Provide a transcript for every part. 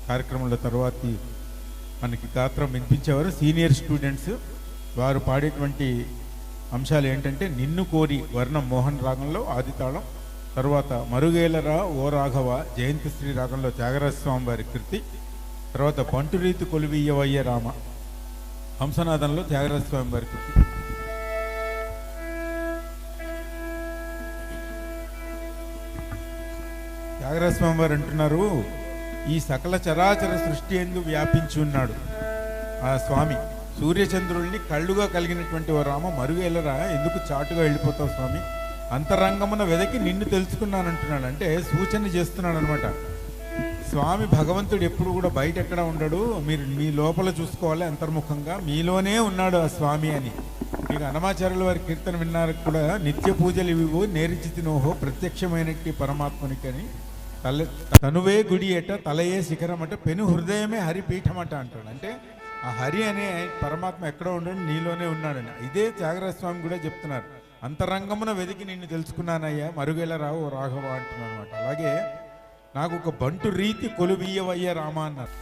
కార్యక్రమంలో తర్వాతి మనకి గాత్రం వినిపించేవారు సీనియర్ స్టూడెంట్స్. వారు పాడేటువంటి అంశాలు ఏంటంటే నిన్ను కోరి వర్ణం మోహన్ రాగంలో ఆదితాళం, తర్వాత మరుగేలరా ఓ రాఘవ జయంతిశ్రీ రాగంలో త్యాగరాజ స్వామి వారి కృతి, తర్వాత బంటురీతి కొలువియ్యవయ్య రామ హంసనాదంలో త్యాగరాజ స్వామి వారి కృతి. త్యాగరాజ స్వామి వారు అంటున్నారు, ఈ సకల చరాచర సృష్టి ఎందు వ్యాపించి ఉన్నాడు ఆ స్వామి. సూర్యచంద్రుల్ని కళ్ళుగా కలిగినటువంటి ఓ రామ మరుగేలరా ఎందుకు చాటుగా వెళ్ళిపోతావు స్వామి, అంతరంగమున వెదకి నిన్ను తెలుసుకున్నానంటున్నాడు. అంటే సూచన చేస్తున్నాడు అనమాట. స్వామి భగవంతుడు ఎప్పుడు కూడా బయట ఎక్కడ ఉండడు, మీరు మీ లోపల చూసుకోవాలి, అంతర్ముఖంగా మీలోనే ఉన్నాడు ఆ స్వామి అని. మీకు అన్నమాచార్యుల వారి కీర్తన విన్నారు కూడా, నిత్య పూజలు ఇవివో నేరిచితినోహో ప్రత్యక్షమైనట్టి పరమాత్మనికి అని. తనువే గుడి అట తలయే శిఖరం అట పెను హృదయమే హరిపీఠం అట అంటాడు. అంటే ఆ హరి అనే పరమాత్మ ఎక్కడో ఉండడు, నీలోనే ఉన్నాడని. ఇదే త్యాగరాజ స్వామి కూడా చెప్తున్నారు, అంతరంగమున వెతికి నిన్ను తెలుసుకున్నానయ్యా మరుగేల రావు రాఘవ అంటున్నాను అనమాట. అలాగే నాకు ఒక బంటు రీతి కొలువియ్యవయ్య రామ అన్నారు.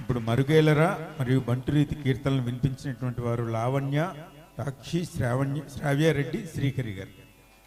ఇప్పుడు మరుగేలరా మరియు బంటురీతి కీర్తనలు వినిపించినటువంటి వారు లావణ్య, సాక్షి, శ్రావ్యారెడ్డి, శ్రీకరి గారు.